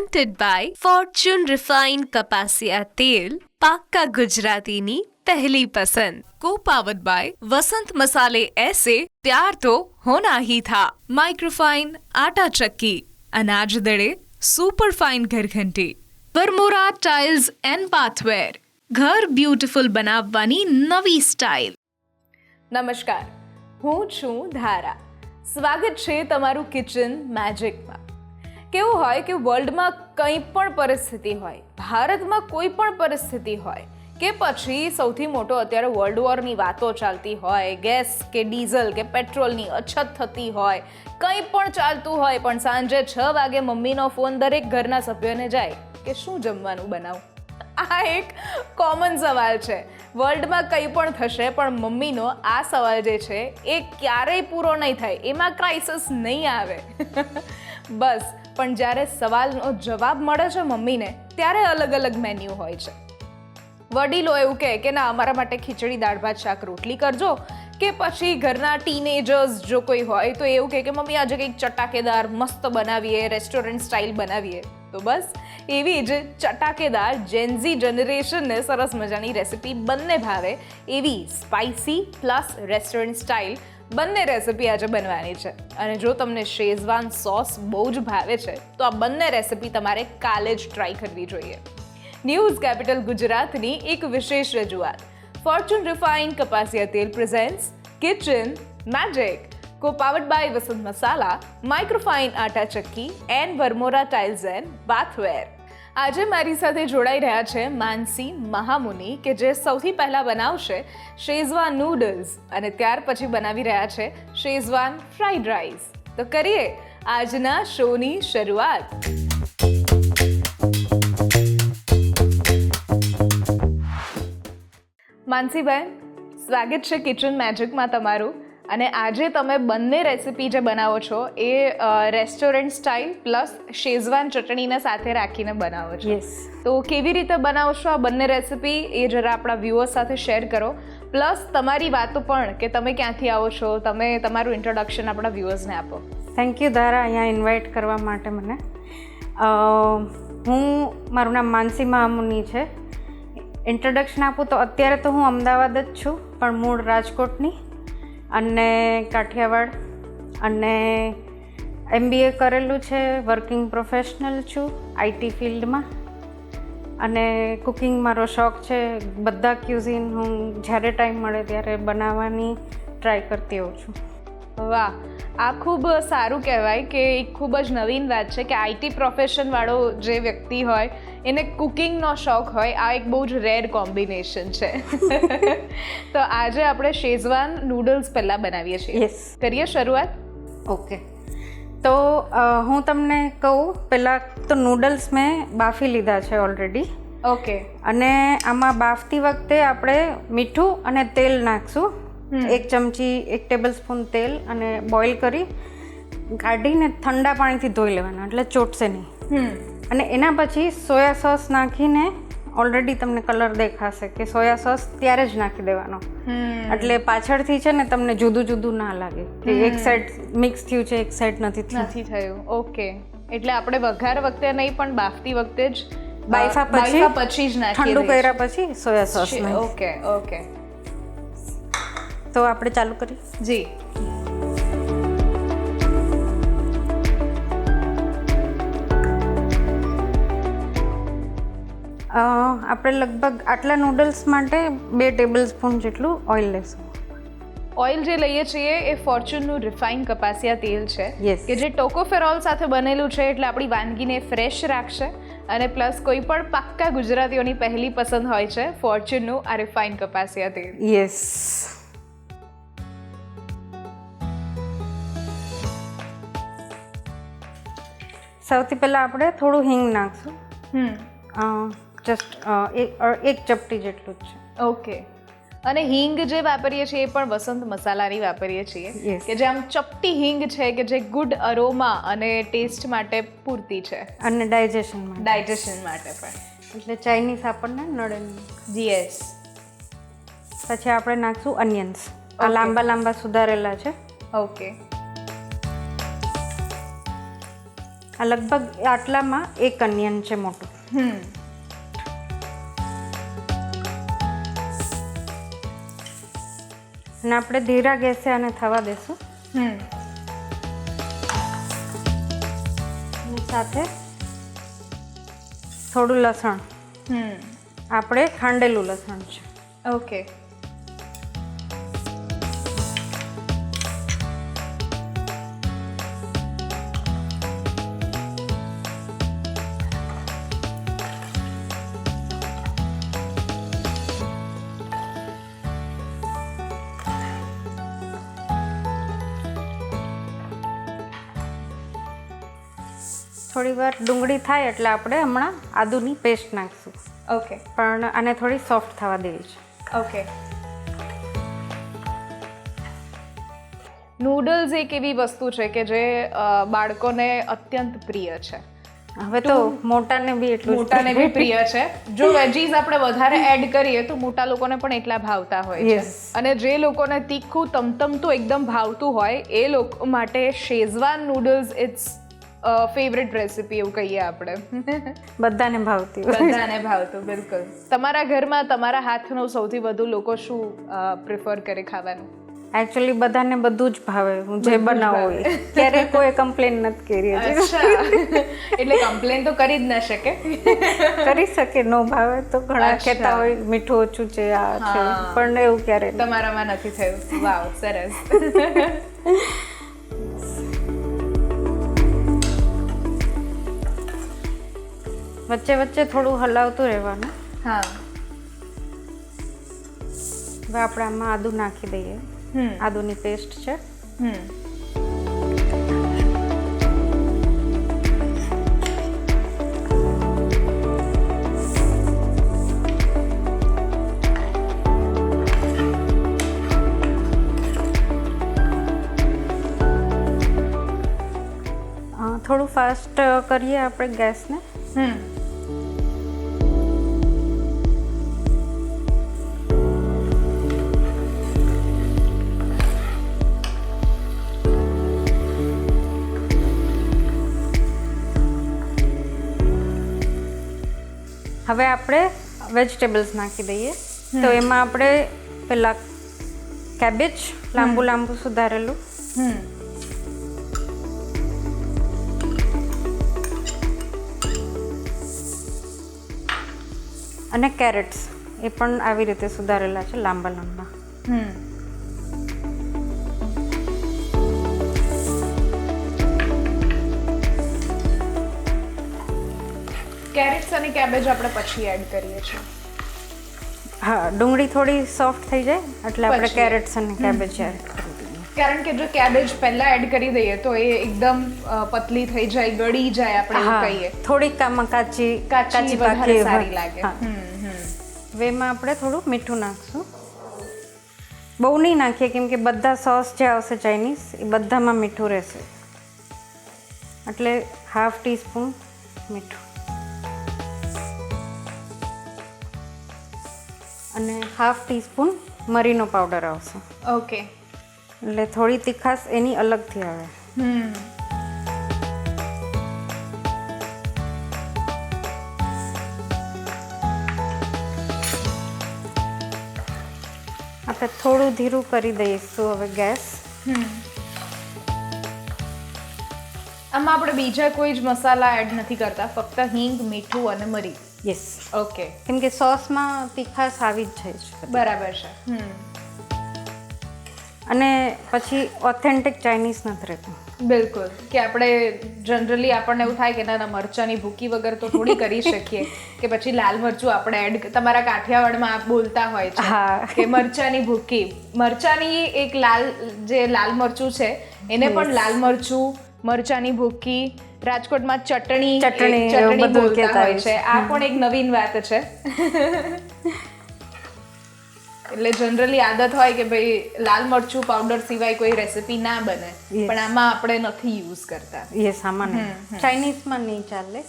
presented by Fortune Refined Kapasia Tel, पाक्का गुजरातीनी पहली पसंद. Co-powered by वसंत मसाले ऐसे प्यार तो होना ही था. माइक्रोफाइन आटा चक्की, अनाज दड़े सुपर फाइन घरघंटी. વરમોરા ટાઇલ્સ એન્ડ બાથવેર, ઘર બ્યુટીફુલ બનાવવાની નવી સ્ટાઇલ. નમસ્કાર, હું છું ધારા. સ્વાગત છે તમારું કિચન મેજિકમાં. કેવું હોય કે વર્લ્ડમાં કંઈ પણ પરિસ્થિતિ હોય, ભારતમાં કોઈ પણ પરિસ્થિતિ હોય, કે પછી સૌથી મોટો અત્યારે વર્લ્ડ વોરની વાતો ચાલતી હોય, ગેસ કે ડીઝલ કે પેટ્રોલની અછત થતી હોય, કંઈ પણ ચાલતું હોય, પણ સાંજે 6 વાગે મમ્મીનો ફોન દરેક ઘરના સભ્યોને જાય કે શું જમવાનું બનાવું. આ એક કોમન સવાલ છે. વર્લ્ડમાં કંઈ પણ થશે પણ મમ્મીનો આ સવાલ જે છે એ ક્યારેય પૂરો નહીં થાય, એમાં ક્રાઇસિસ નહીં આવે. બસ, પણ જ્યારે સવાલનો જવાબ મળે છે મમ્મીને, ત્યારે અલગ અલગ મેન્યુ હોય છે. વડીલો એવું કહે કે ના, અમારા માટે ખીચડી, દાળ ભાત, શાક, રોટલી કરજો. કે પછી ઘરના ટીનેજર્સ જો કોઈ હોય તો એવું કહે કે મમ્મી આજે કંઈક ચટાકેદાર મસ્ત બનાવીએ, રેસ્ટોરન્ટ સ્ટાઇલ બનાવીએ. તો બસ એવી જ ચટાકેદાર જેનઝી જનરેશનને સરસ મજાની રેસિપી બંને ભાવે એવી સ્પાઇસી પ્લસ રેસ્ટોરન્ટ સ્ટાઇલ બંને રેસિપી આજે બનવાની છે. અને જો તમને શેઝવાન સોસ બહુ જ ભાવે છે તો આ બંને રેસિપી તમારે કાલે જ ટ્રાય કરવી જોઈએ. ન્યૂઝ કેપિટલ ગુજરાતની એક વિશેષ રજૂઆત. ફોર્ચ્યુન રિફાઇન્ડ કપાસિયા તેલ presents kitchen magic, co-powered by Vasant Masala, Microfine Atta Chakki and Varmora tiles and bathware. આજે મારી સાથે જોડાઈ રહ્યા છે માનસી મહામુનિ, કે જે સૌથી પહેલાં બનાવશે શેઝવાન નૂડલ્સ અને ત્યાર પછી બનાવી રહ્યા છે શેઝવાન ફ્રાઈડ રાઈસ. તો કરીએ આજના શોની શરૂઆત. માનસીબેન, સ્વાગત છે કિચન મેજિકમાં તમારું. અને આજે તમે બંને રેસિપી જે બનાવો છો એ રેસ્ટોરન્ટ સ્ટાઇલ પ્લસ શેઝવાન ચટણીને સાથે રાખીને બનાવો છો. યસ. તો કેવી રીતે બનાવો છો આ બંને રેસિપી એ જરા આપણા વ્યુઅર્સ સાથે શેર કરો. પ્લસ તમારી વાતો પણ, કે તમે ક્યાંથી આવો છો, તમે તમારું ઇન્ટ્રોડક્શન આપણા વ્યુઅર્સને આપો. થેન્ક યુ ધારા, અહીંયા ઇન્વાઇટ કરવા માટે મને. મારું નામ માનસી મહામુનિ છે. ઇન્ટ્રોડક્શન આપું તો અત્યારે તો હું અમદાવાદ જ છું, પણ મૂળ રાજકોટની અને કાઠિયાવાડ, અને MBA કરેલું છે, વર્કિંગ પ્રોફેશનલ છું આઈટી ફિલ્ડમાં, અને કુકિંગ મારો શોખ છે. બધા ક્યુઝિન હું જ્યારે ટાઈમ મળે ત્યારે બનાવવાની ટ્રાય કરતી હોઉં છું. વાહ, આ ખૂબ સારું કહેવાય કે એક ખૂબ જ નવીન વાત છે કે આઈટી પ્રોફેશનવાળો જે વ્યક્તિ હોય એને કુકિંગનો શોખ હોય. આ એક બહુ જ રેર કોમ્બિનેશન છે. તો આજે આપણે શેઝવાન નૂડલ્સ પહેલાં બનાવીએ છીએ. યસ, કરીએ શરૂઆત. ઓકે. તો હું તમને કહું, પહેલાં તો નૂડલ્સ મેં બાફી લીધા છે ઓલરેડી. ઓકે. અને આમાં બાફતી વખતે આપણે મીઠું અને તેલ નાખશું. 1 ચમચી 1 ટેબલ સ્પૂન તેલ, અને બોઇલ કરી કાઢીને ઠંડા પાણીથી ધોઈ લેવાના, એટલે ચોટશે નહીં. અને એના પછી સોયા સોસ નાખીને, ઓલરેડી તમને કલર દેખાશે કે સોયા સોસ ત્યારે જ નાખી દેવાનો, એટલે પાછળથી છે ને તમને જુદું જુદું ના લાગે કે એક સાઈડ મિક્સ થયું છે, એક સાઈડ નથી થયું. ઓકે, એટલે આપણે વઘાર વખતે નહીં પણ બાફતી વખતે જ, બાફા પછી જ નાખીએ, ઠંડુ કર્યા પછી સોયા સોસ. Okay okay. તો આપણે ચાલુ કરીએ. જી. આપણે લગભગ આટલા નૂડલ્સ માટે 2 ટેબલ સ્પૂન જેટલું ઓઇલ લેશું. ઓઇલ જે લઈએ છીએ એ ફોર્ચ્યુનનું રિફાઇન્ડ કપાસિયા તેલ છે. Yes. કે જે ટોકોફેરોલ સાથે બનેલું છે, એટલે આપણી વાનગીને ફ્રેશ રાખશે. અને પ્લસ કોઈ પણ પાક્કા ગુજરાતીઓની પહેલી પસંદ હોય છે ફોર્ચ્યુનનું આ રિફાઇન્ડ કપાસિયા તેલ. યસ. સૌથી પહેલાં આપણે થોડું હિંગ નાખશું. જસ્ટ એક ચપટી જેટલું જ છે. ઓકે. અને હિંગ જે વાપરીએ છીએ એ પણ વસંત મસાલાની વાપરીએ છીએ. Yes. કે જે આમ ચપટી હિંગ છે કે જે ગુડ અરોમા અને ટેસ્ટ માટે પૂરતી છે, અને ડાયજેશન માટે પણ. એટલે ચાઇનીઝ આપણને નડે નહીં. યસ. પછી આપણે નાખશું અનિયન્સ. આ લાંબા લાંબા સુધારેલા છે. ઓકે. આ લગભગ આટલામાં 1 અનિયન છે મોટું. અને આપણે ધીરા ગેસે આને થવા દેશું. અને સાથે થોડું લસણ, આપણે ખાંડેલું લસણ છે. ઓકે. થોડી વાર ડુંગળી થાય એટલે આપણે હમણાં આદુની પેસ્ટ નાખીશું. ઓકે. પણ આને થોડી સોફ્ટ થવા દેવી છે. ઓકે. નૂડલ્સ એક એવી વસ્તુ છે કે જે બાળકોને અત્યંત પ્રિય છે. હવે તો મોટાને બી એટલું મોટાને બી પ્રિય છે. જો વેજીસ આપણે વધારે એડ કરીએ તો મોટા લોકોને પણ એટલા ભાવતા હોય છે. અને જે લોકોને તીખું તમતમતું એકદમ ભાવતું હોય એ લોકો માટે schezwan noodles it's favourite recipe એવું કહીએ આપણે. બધાને ભાવતી હોય. બધાને ભાવતું, બિલકુલ. તમારા ઘરમાં તમારા હાથનું સૌથી વધુ લોકો શું પ્રિફર કરે ખાવાનું? એકચ્યુઅલી બધાને બધું જ ભાવે, હું જે બનાવું હોય. ક્યારેય કોઈ કમ્પ્લેન નથી કરી હજી. એટલે કમ્પ્લેન તો કરી જ ન શકે. કરી શકે, નો ભાવે તો ઘણા કહેતા હોય મીઠું ઓછું છે, આ છે, પણ એવું ક્યારે તમારામાં નથી થયું. વાવ, સરસ. વચ્ચે વચ્ચે થોડું હલાવતું રહેવાનું. હા. હવે આપણે આમાં આદુ નાખી દઈએ. આદુની પેસ્ટ છે. થોડું ફાસ્ટ કરીએ આપણે ગેસને. હવે આપણે વેજીટેબલ્સ નાખી દઈએ. તો એમાં આપણે પેલા કેબેજ લાંબુ લાંબુ સુધારેલું, અને કેરેટ્સ એ પણ આવી રીતે સુધારેલા છે, લાંબા લાંબા. કેરેટ્સ અને કેબેજ આપણે પછી એડ કરીએ છીએ. હા, ડુંગળી થોડી સોફ્ટ થઈ જાય એટલે આપણે કેરેટ્સ અને કેબેજ એડ કરી દઈએ. કારણ કે જો કેબેજ પહેલા એડ કરી દઈએ તો એ એકદમ પતલી થઈ જાય, ગળી જાય, આપણે એવું કહીએ. થોડીક આમાં કાચી વધારે સારી લાગે. હવે એમાં આપણે થોડું મીઠું નાખશું. બહુ નહીં નાખીએ કેમ કે બધા સોસ જે આવશે ચાઇનીઝ એ બધામાં મીઠું રહેશે, એટલે 1/2 ટીસ્પૂન મીઠું અને 1/2 ટીસ્પૂન મરીનો પાવડર આવશે. ઓકે. એટલે થોડી તીખાશ એની અલગથી આવે. આપણે થોડું ધીરું કરી દઈશું હવે ગેસ. આમાં આપણે બીજા કોઈ જ મસાલા એડ નથી કરતા, ફક્ત હિંગ, મીઠું અને મરી. યસ. ઓકે. કેમ કે સોસમાં તીખાશ આવી જ જાય છે. બરાબર છે. અને પછી ઓથેન્ટિક ચાઇનીઝ નથી રહેતું. બિલકુલ. કે આપણે જનરલી આપણને એવું થાય કે ના મરચાની ભૂકી વગર તો થોડી કરી શકીએ, કે પછી લાલ મરચું આપણે એડ. તમારા કાઠિયાવાડમાં બોલતા હોય છે કે મરચાની ભૂકી. મરચાની એક જે લાલ મરચું છે એને પણ લાલ મરચું, મરચાની ભૂકી, રાજકોટમાં ચટણી બોલતા હોય છે. આ પણ એક નવીન વાત છે. એટલે જનરલી આદત હોય કે ભાઈ લાલ મરચું પાવડર સિવાય કોઈ રેસીપી ના બને, પણ આમાં આપણે નથી યુઝ કરતા. યસ, આમાં નહીં, ચાઇનીઝમાં નહીં ચાલે.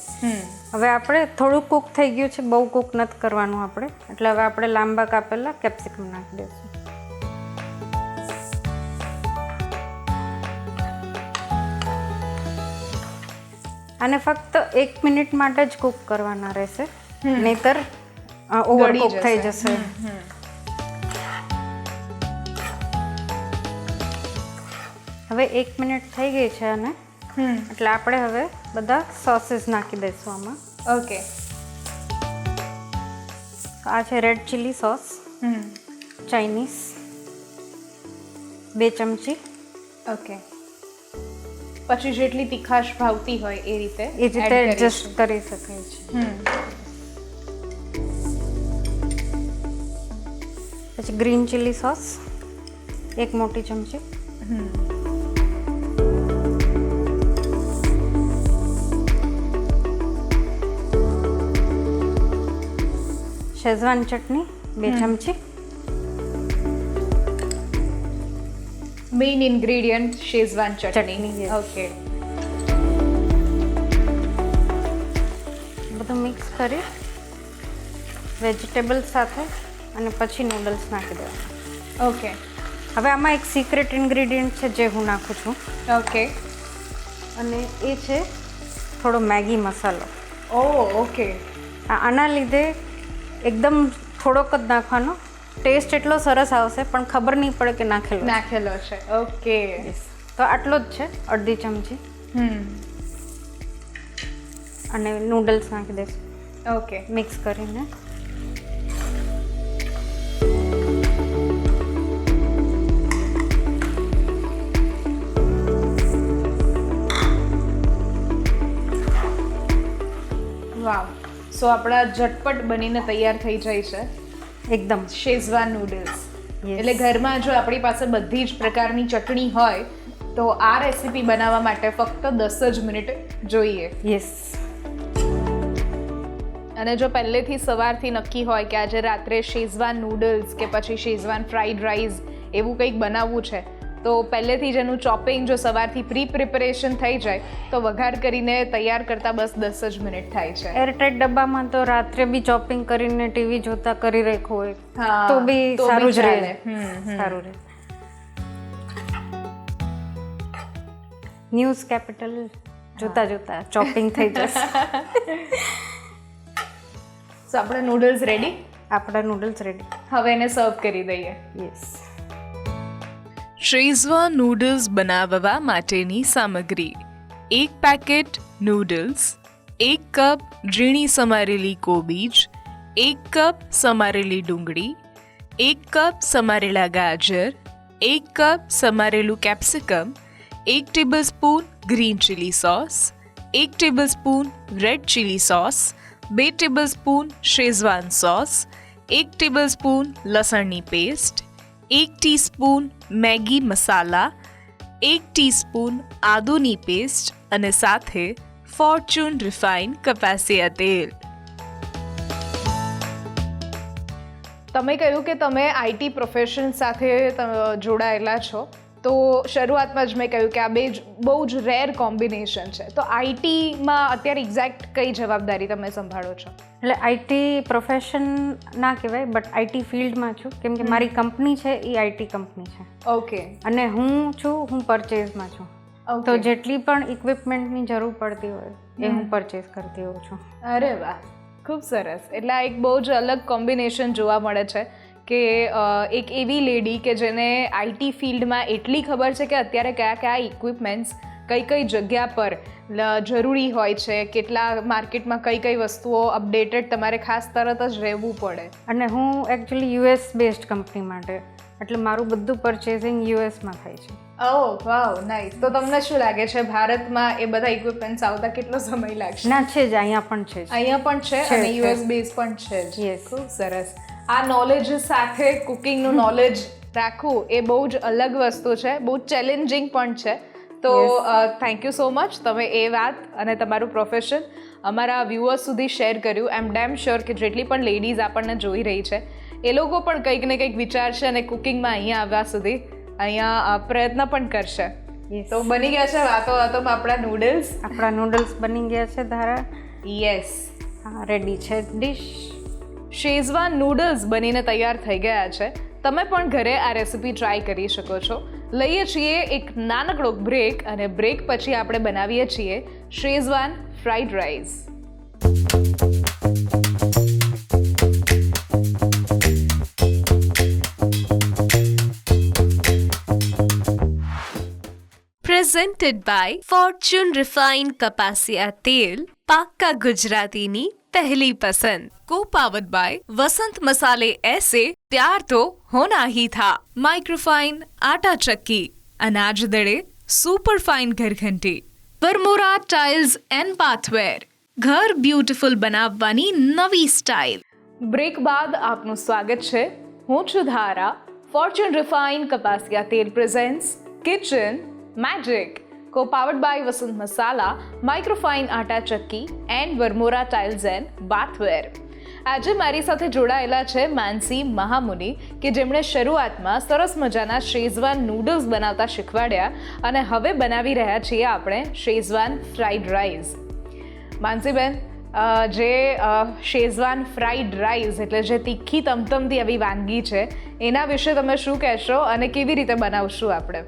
હવે આપણે થોડું કૂક થઈ ગયું છે, બહુ કૂક નથી કરવાનું આપણે, એટલે હવે આપણે લાંબા કાપેલા કેપ્સિકમ નાખી દઈશું. આને ફક્ત 1 મિનિટ માટે જ કૂક કરવાના રહેશે, નહીતર ઓવરકુક થઈ જશે. હવે 1 મિનિટ થઈ ગઈ છે અને એટલે આપણે હવે બધા સોસીસ નાખી દઈશું આમાં. ઓકે. આ છે રેડ ચીલી સોસ, ચાઇનીઝ 2 ચમચી. ઓકે. પછી જેટલી તીખાશ ભાવતી હોય એ રીતે એડજસ્ટ કરી શકાય છે. પછી ગ્રીન ચીલી સોસ 1 મોટી ચમચી. શેઝવાન ચટણી 2 ચમચી. મેઇન ઇન્ગ્રેડિયન્ટ શેઝવાન ચટણી. yes. ઓકે. બધું મિક્સ કરી વેજીટેબલ સાથે અને પછી નૂડલ્સ નાખી દેવાના. ઓકે. હવે આમાં એક સિક્રેટ ઇન્ગ્રેડિયન્ટ છે જે હું નાખું છું, ઓકે. અને એ છે થોડો મેગી મસાલો. ઓકે. આના લીધે એકદમ થોડોક જ નાખવાનો, ટેસ્ટ એટલો સરસ આવશે પણ ખબર નહીં પડે કે નાખેલો છે. ઓકે. તો આટલો જ છે, અડધી ચમચી. અને નૂડલ્સ નાખી દઈશું. ઓકે. મિક્સ કરીને વાવ. સો આપણા ઝટપટ બનીને તૈયાર થઈ જાય છે એકદમ શેઝવાન નૂડલ્સ. Yes. એટલે ઘરમાં જો આપણી પાસે બધી જ પ્રકારની ચટણી હોય તો આ રેસીપી બનાવવા માટે ફક્ત 10 જ મિનિટ જોઈએ. યસ. અને જો પહેલેથી સવારથી નક્કી હોય કે આજે રાત્રે શેઝવાન નૂડલ્સ કે પછી શેઝવાન ફ્રાઈડ રાઈસ એવું કંઈક બનાવવું છે, તો પહેલેથી જ એનું ચોપિંગ જો સવારથી પ્રિપરેશન થઈ જાય તો વઘાર કરીને તૈયાર કરતાં બસ 10 જ મિનિટ થાય છે. એરટાઈટ ડબ્બામાં તો રાત્રે બી ચોપિંગ કરીને ટીવી જોતા કરી રાખ્યું હોય હા, તો બી તો બી સારું જ ચાલે. રહે. સારું રહે. ન્યૂઝ કેપિટલ જોતા જોતા ચોપિંગ થઈ જશે. સો આપણે નૂડલ્સ રેડી. આપણા નૂડલ્સ રેડી. હવે એને સર્વ કરી દઈએ. યસ. શેઝવાન નૂડલ્સ બનાવવા માટેની સામગ્રી: 1 પેકેટ નૂડલ્સ, 1 કપ ઝીણી સમારેલી કોબીજ, 1 કપ સમારેલી ડુંગળી, 1 કપ સમારેલા ગાજર, 1 કપ સમારેલું capsicum, 1 tablespoon green chilli sauce, 1 tablespoon red chilli sauce, 2 tablespoon Schezwan sauce, 1 ટેબલસ્પૂન લસણની paste, 1 teaspoon Maggi Masala, 1 teaspoon આદુની પેસ્ટ અને સાથે ફોર્ચ્યુન રિફાઇન્ડ કપાસિયા તેલ. તમે કહ્યું કે તમે આઈટી પ્રોફેશન સાથે જોડાયેલા છો, તો શરૂઆતમાં જ મેં કહ્યું કે આ બહુ જ રેર કોમ્બિનેશન છે. તો આઈટીમાં અત્યારે એક્ઝેક્ટ કઈ જવાબદારી તમે સંભાળો છો? એટલે આઈટી પ્રોફેશન ના કહેવાય, બટ આઈટી ફિલ્ડમાં છું, કેમ કે મારી કંપની છે એ આઈટી કંપની છે. ઓકે. અને હું પરચેઝમાં છું. તો જેટલી પણ ઇક્વિપમેન્ટની જરૂર પડતી હોય એ હું પરચેઝ કરતી હોઉં છું. અરે વાહ, ખૂબ સરસ. એટલે આ એક બહુ જ અલગ કોમ્બિનેશન જોવા મળે છે કે એક એવી લેડી કે જેને આઈટી ફિલ્ડમાં એટલી ખબર છે કે અત્યારે કયા કયા ઇક્વિપમેન્ટ્સ કઈ જગ્યા પર જરૂરી હોય છે, કેટલા માર્કેટમાં કઈ વસ્તુઓ અપડેટેડ તમારે ખાસ તરત જ રહેવું પડે. અને હું એકચ્યુઅલી યુએસ બેઝડ કંપની માટે, એટલે મારું બધું પરચેઝિંગ યુએસમાં થાય છે. ઓહ વાવ, નાઇસ. તો તમને શું લાગે છે ભારતમાં એ બધા ઇક્વિપમેન્ટ્સ આવતા કેટલો સમય લાગશે? ના, છે જ, અહીંયા પણ છે. અહીંયા પણ છે અને યુએસ બેઝ પણ છે જ. Yes. ખૂબ સરસ. આ નોલેજ સાથે કુકિંગનું નોલેજ રાખવું એ બહુ જ અલગ વસ્તુ છે, બહુ ચેલેન્જિંગ પણ છે. તો થેન્ક યુ સો મચ, તમે એ વાત અને તમારું પ્રોફેશન અમારા વ્યુઅર્સ સુધી શેર કર્યું. આઈ એમ ડેમ શ્યોર કે જેટલી પણ લેડીઝ આપણને જોઈ રહી છે એ લોકો પણ કંઈક ને કંઈક વિચારશે અને કુકિંગમાં અહીંયા આવવા સુધી અહીંયા પ્રયત્ન પણ કરશે. તો બની ગયા છે વાતોમાં આપણા નૂડલ્સ બની ગયા છે ધારા. યસ, હા, રેડી છે ડિશ. શેઝવાન નૂડલ્સ બનીને તૈયાર થઈ ગયા છે. તમે પણ ઘરે આ રેસિપી ટ્રાય કરી શકો છો. લઈએ છીએ એક નાનકડો બ્રેક અને બ્રેક પછી આપણે બનાવીએ છીએ Schezwan fried rice. Presented by Fortune Refined કપાસિયા તેલ, પાક્કા ગુજરાતીની પહેલી પસંદ. Co-powered by વસંત મસાલે ऐसे प्यार तो होना ही था. माइक्रोफाइन आटा चक्की, अनाज दड़े super fine घरघंटी. Varmora tiles and बाथवेर, ઘર બ્યુટીફુલ બનાવવાની નવી સ્ટાઇલ. બ્રેક બાદ આપનું સ્વાગત છે. હું છું ધારા. ફોર્ચ્યુન રિફાઇન્ડ કપાસિયા તેલ presents kitchen magic, co-powered by Vasant Masala, Microfine Atta Chakki and Varmora tiles and bathware. આજે મારી સાથે જોડાયેલા છે માનસી મહામુનિ, કે જેમણે શરૂઆતમાં સરસ મજાના શેઝવાન નૂડલ્સ બનાવતા શીખવાડ્યા અને હવે બનાવી રહ્યા છીએ આપણે શેઝવાન ફ્રાઈડ રાઈસ. માનસીબેન, જે શેઝવાન ફ્રાઈડ રાઈસ એટલે જે તીખી તમતમતી આવી વાનગી છે, એના વિશે તમે શું કહેશો અને કેવી રીતે બનાવશું આપણે?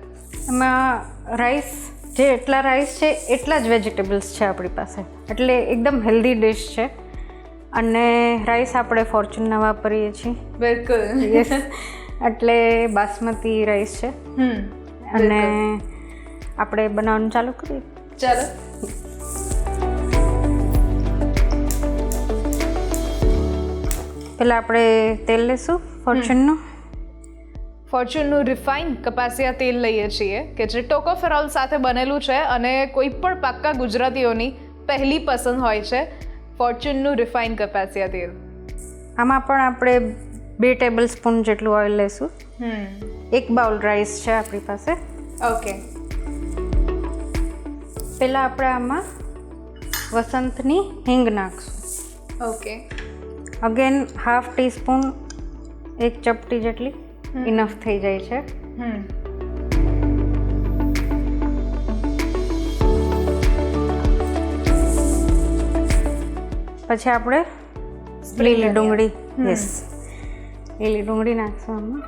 એમાં રાઈસ, જે એટલા રાઈસ છે એટલા જ વેજીટેબલ્સ છે આપણી પાસે, એટલે એકદમ હેલ્ધી ડિશ છે. અને રાઈસ આપણે ફોર્ચ્યુનના વાપરીએ છીએ. બિલકુલ. યસ, એટલે બાસમતી રાઈસ છે. અને આપણે બનાવવાનું ચાલુ કરીએ. ચાલો. પહેલાં આપણે તેલ લઈશું ફોર્ચ્યુનનું. ફોર્ચ્યુનનું રિફાઇન્ડ કપાસિયા તેલ લઈએ છીએ, કે જે ટોકોફેરોલ સાથે બનેલું છે અને કોઈ પણ પાક્કા ગુજરાતીઓની પહેલી પસંદ હોય છે ફોર્ચ્યુનનું રિફાઇન્ડ કપાસિયા તેલ. આમાં પણ આપણે 2 ટેબલ સ્પૂન જેટલું ઓઇલ લઈશું. 1 બાઉલ રાઈસ છે આપણી પાસે. ઓકે. પહેલાં આપણે આમાં વસંતની હિંગ નાખશું. ઓકે. અગેન હાફ ટીસ્પૂન, 1 ચપટી જેટલી ઇનફ થઈ જાય છે. પછી આપણે લીલી ડુંગળી, યસ, લીલી ડુંગળી નાખશું આમાં.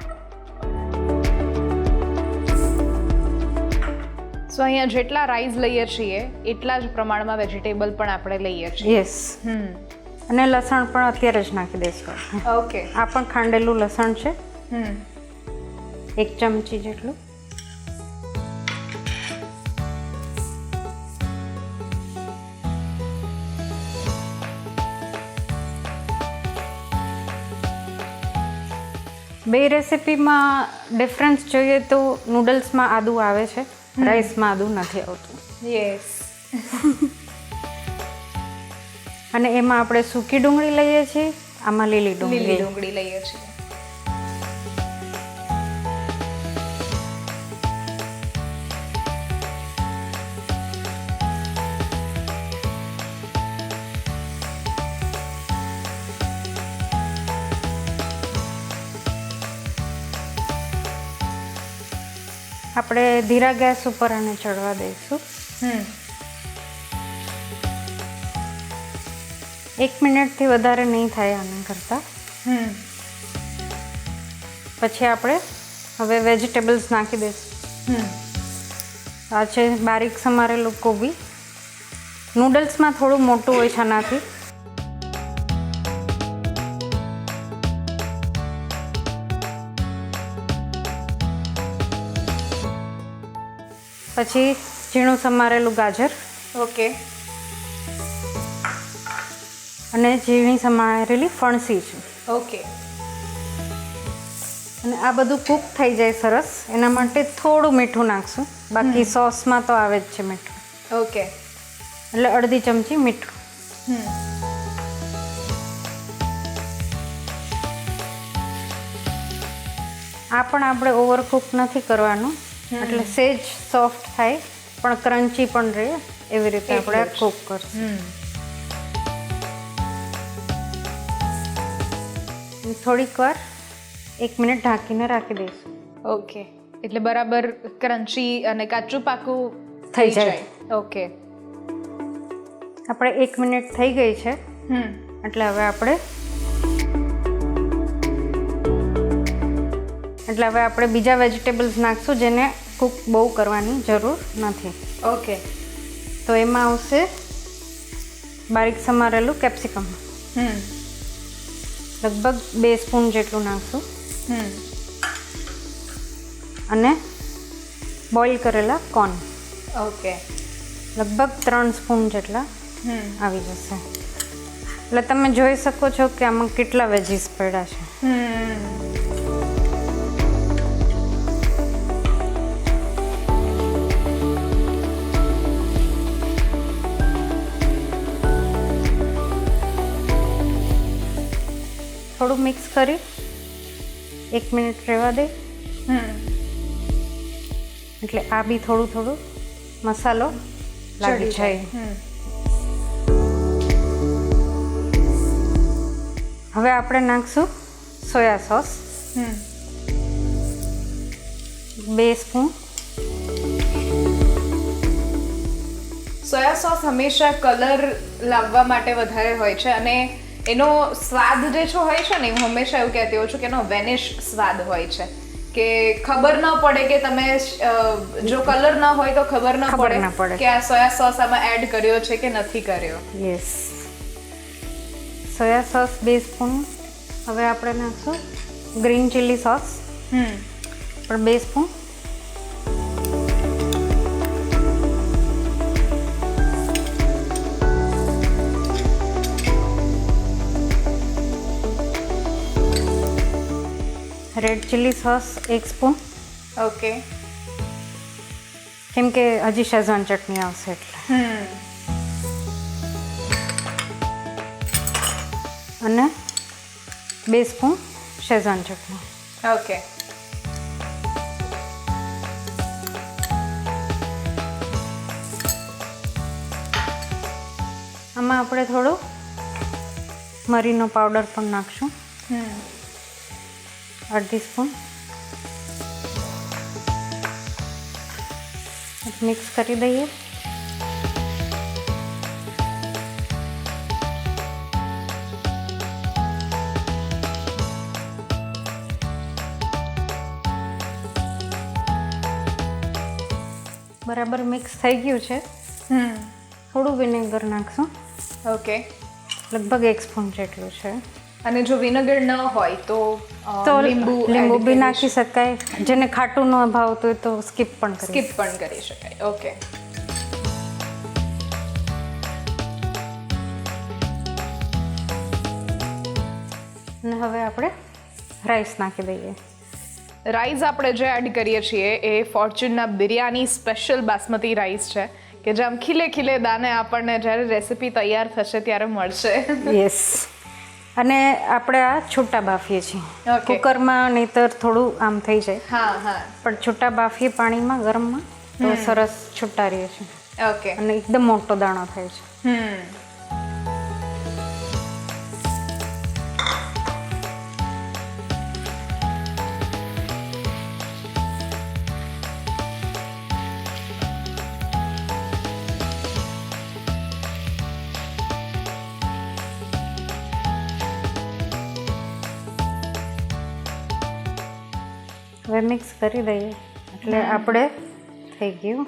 સો અહીંયા જેટલા રાઈસ લઈએ છીએ એટલા જ પ્રમાણમાં વેજીટેબલ પણ આપણે લઈએ છીએ. યસ. અને લસણ પણ અત્યારે જ નાખી દઈશું. ઓકે. આ પણ ખાંડેલું લસણ છે, 1 ચમચી જેટલું. બે રેસિપીમાં ડિફરન્સ જોઈએ તો નૂડલ્સમાં આદુ આવે છે, રાઈસમાં આદુ નથી આવતું. યસ. અને એમાં આપણે સૂકી ડુંગળી લઈએ છીએ, આમાં લીલી ડુંગળી લઈએ છીએ. આપણે ધીરા ગેસ ઉપર આને ચડવા દઈશું. 1 મિનિટથી વધારે નહીં થાય આના કરતાં. પછી આપણે હવે વેજીટેબલ્સ નાખી દઈશું. આ છે બારીક સમારેલું કોબી. નૂડલ્સમાં થોડું મોટું હોય છે આનાથી. પછી ઝીણું સમારેલું ગાજર. ઓકે. અને ઝીણી સમારેલી ફણસી છે. ઓકે. અને આ બધું કૂક થઈ જાય સરસ, એના માટે થોડું મીઠું નાખશું. બાકી સોસમાં તો આવે જ છે મીઠું. ઓકે. એટલે અડધી ચમચી મીઠું. આ પણ આપણે ઓવરકુક નથી કરવાનું, એટલે સેજ સોફ્ટ થાય પણ ક્રન્ચી પણ રહે, એવી રીતે આપણે કૂક કરશું. થોડીક વાર 1 મિનિટ ઢાંકીને રાખી દઈશું. ઓકે. એટલે બરાબર ક્રન્ચી અને કાચું પાકું થઈ જાય. ઓકે. આપણે 1 મિનિટ થઈ ગઈ છે, એટલે હવે આપણે બીજા વેજીટેબલ્સ નાખશું, જેને કૂક બહુ કરવાની જરૂર નથી. ઓકે. તો એમાં આવશે બારીક સમારેલું કેપ્સિકમ, લગભગ 2 સ્પૂન જેટલું નાખશું. અને બોઇલ કરેલા કોર્ન, ઓકે, લગભગ 3 સ્પૂન જેટલા આવી જશે. એટલે તમે જોઈ શકો છો કે આમાં કેટલા વેજીસ પડ્યા છે. થોડું મિક્સ કરી 1 મિનિટ રહેવા દે. એટલે આ બી થોડું થોડું મસાલો લાગી જાય. હવે આપણે નાખશું soya sauce, 2 spoon. Soya sauce હંમેશા કલર લાવવા માટે વધારે હોય છે અને એનો સ્વાદ જે હોય છે ને, હું હંમેશા એવું કહેતી હોઉં છું કે એનો વેનિશ સ્વાદ હોય છે, કે ખબર ન પડે કે તમે જો કલર ન હોય તો ખબર ન પડે કે આ સોયા સોસ આમાં એડ કર્યો છે કે નથી કર્યો. Yes, soya sauce 2 spoon. હવે આપણે નાખશું ગ્રીન ચીલી સોસ, પણ 2 spoon. Red chilli sauce 1 spoon. Okay. કેમ કે હજી શેઝવાન ચટણી આવશે એટલે. અને 2 સ્પૂન શેઝવાન ચટણી. ઓકે. આમાં આપણે થોડો મરીનો પાવડર પણ નાખશું, 1/2 સ્પૂન. મિક્સ કરી દઈએ. બરાબર મિક્સ થઈ ગયું છે. થોડું વિનેગર નાખશું. ઓકે. લગભગ 1 સ્પૂન જેટલું છે. અને જો વિનેગર ન હોય તો લીંબુ બી નાખી શકાય. જેને ખાટું ન ભાવતું હોય તો સ્કીપ પણ કરી શકાય. ઓકે. અને હવે આપણે રાઈસ નાખી દઈએ. રાઈસ આપણે જે એડ કરીએ છીએ એ ફોર્ચ્યુનના બિરયાની સ્પેશિયલ બાસમતી રાઈસ છે, કે જે આમ ખીલે ખીલે દાને આપણને જ્યારે રેસીપી તૈયાર થશે ત્યારે મળશે. યસ. અને આપણે આ છૂટા બાફીએ છીએ. કુકરમાં નહીતર થોડું આમ થઈ જાય, પણ છૂટા બાફીએ પાણીમાં ગરમમાં તો સરસ છૂટા રહે છે. ઓકે. અને એકદમ મોટો દાણો થાય છે. હવે મિક્સ કરી દઈએ એટલે આપણે થઈ ગયું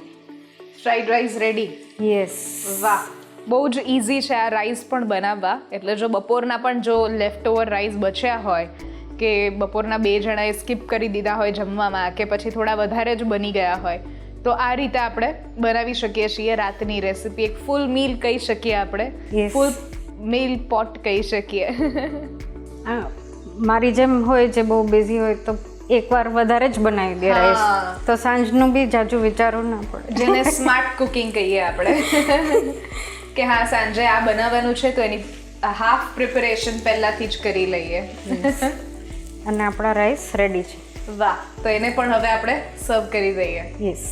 ફ્રાઈડ રાઈસ રેડી. યસ. વાહ, બહુ જ ઇઝી છે આ રાઈસ પણ બનાવવા. એટલે જો બપોરના પણ જો લેફ્ટ ઓવર રાઈસ બચ્યા હોય, કે બપોરના 2 જણાએ સ્કીપ કરી દીધા હોય જમવામાં, કે પછી થોડા વધારે જ બની ગયા હોય, તો આ રીતે આપણે બનાવી શકીએ છીએ રાતની રેસીપી. એક ફૂલ મીલ કહી શકીએ આપણે, ફૂલ મીલ પોટ કહી શકીએ. મારી જેમ હોય જે બહુ બિઝી હોય તો એકવાર વધારે જ બનાવી દે રાઈસ, તો સાંજનું બી જાજુ વિચારવું ના પડે. જેને સ્માર્ટ કુકિંગ કહીએ આપણે, કે હા સાંજે આ બનાવવાનું છે તો એની હાફ પ્રિપેરેશન પહેલાથી જ કરી લઈએ. અને આપણા રાઈસ રેડી છે. વાહ, તો એને પણ હવે આપણે સર્વ કરી દઈએ. યસ.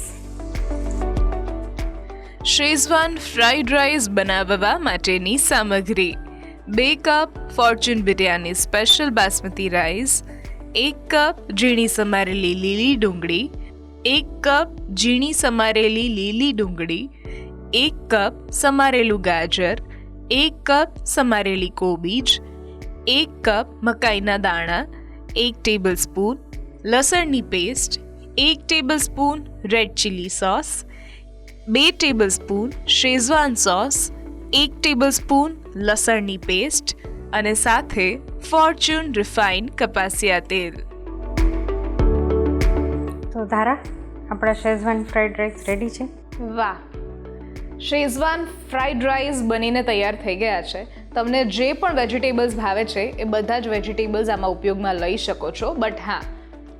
શેઝવાન ફ્રાઈડ રાઈસ બનાવવા માટેની સામગ્રી: 2 cup Fortune biryani special basmati rice, 1 cup ઝીણી સમારેલી લીલી ડુંગળી, 1 કપ ઝીણી સમારેલી લીલી ડુંગળી, 1 કપ સમારેલું ગાજર, 1 કપ સમારેલી કોબીજ, 1 કપ મકાઈના દાણા, 1 ટેબલ સ્પૂન લસણની paste, 1 tablespoon red chilli sauce, 2 tablespoon Schezwan sauce, 1 ટેબલસ્પૂન લસણની પેસ્ટ અને સાથે ફોર્ચ્યુન રિફાઇન્ડ કપાસિયા તેલ. તો ધારા, આપણા શેઝવાન ફ્રાઈડ રાઈસ રેડી છે. વાહ, શેઝવાન ફ્રાઈડ રાઈસ બનીને તૈયાર થઈ ગયા છે. તમને જે પણ વેજીટેબલ્સ ભાવે છે એ બધા જ વેજીટેબલ્સ આમાં ઉપયોગમાં લઈ શકો છો. બટ હા,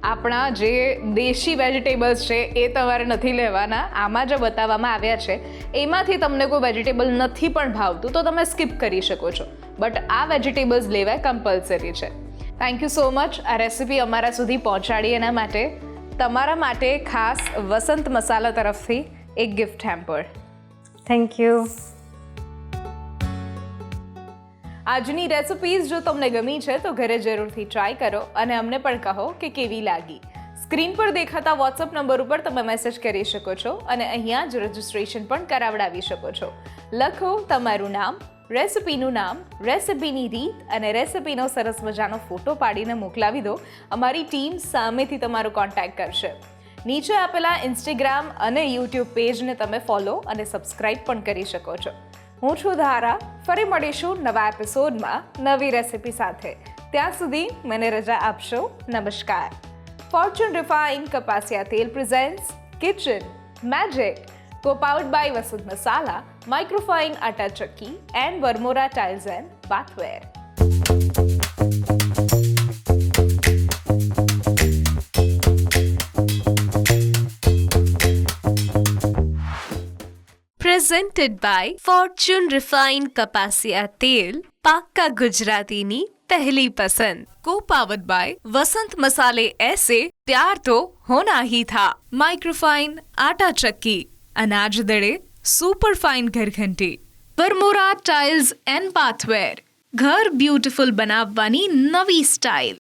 આપણા જે દેશી વેજીટેબલ્સ છે એ તમારે નથી લેવાના. આમાં જે બતાવવામાં આવ્યા છે એમાંથી તમને કોઈ વેજીટેબલ નથી પણ ભાવતું તો તમે સ્કીપ કરી શકો છો. બટ આ વેજીટેબલ્સ લેવા કમ્પલસરી છે. થેન્ક યુ સો મચ આ રેસિપી અમારા સુધી પહોંચાડી એના માટે. તમારા માટે ખાસ વસંત મસાલા તરફથી એક ગિફ્ટ હેમ્પર. Thank you. આજની રેસિપીઝ જો તમને ગમી છે તો ઘરે જરૂરથી ટ્રાય કરો અને અમને પણ કહો કે કેવી લાગી. સ્ક્રીન પર દેખાતા વોટ્સઅપ નંબર ઉપર તમે મેસેજ કરી શકો છો અને અહીંયા જ રજિસ્ટ્રેશન પણ કરાવડાવી શકો છો. લખો તમારું નામ, રેસિપીનું નામ, રેસિપીની રીત અને રેસિપીનો સરસ મજાનો ફોટો પાડીને મોકલાવી દો. અમારી ટીમ સામેથી તમારો કોન્ટેક્ટ કરશે. નીચે આપેલા ઇન્સ્ટાગ્રામ અને યુટ્યુબ પેજને તમે ફોલો અને સબસ્ક્રાઇબ પણ કરી શકો છો. હું છું ધારા. ફરી મળીશું નવા એપિસોડમાં નવી રેસિપી સાથે. ત્યાં સુધી મને રજા આપશો. નમસ્કાર. ફોર્ચ્યુન રિફાઇન્ડ કપાસિયા તેલ presents kitchen magic, co-powered by Vasant Masala, Microfine Atta ચક્કી and Vermora tiles and bathware. Presented by Fortune Refined કપાસિયા તેલ, પાક્કા ગુજરાતીની પહેલી પસંદ. Co-powered by वसंत मसाले ऐसे प्यार तो होना ही था, माइक्रोफाइन आटा चक्की, अनाज दड़े super fine घरघंटी, Varmora tiles and बाथवेर, घर ब्यूटीफुल बनावવાની નવી સ્ટાઇલ.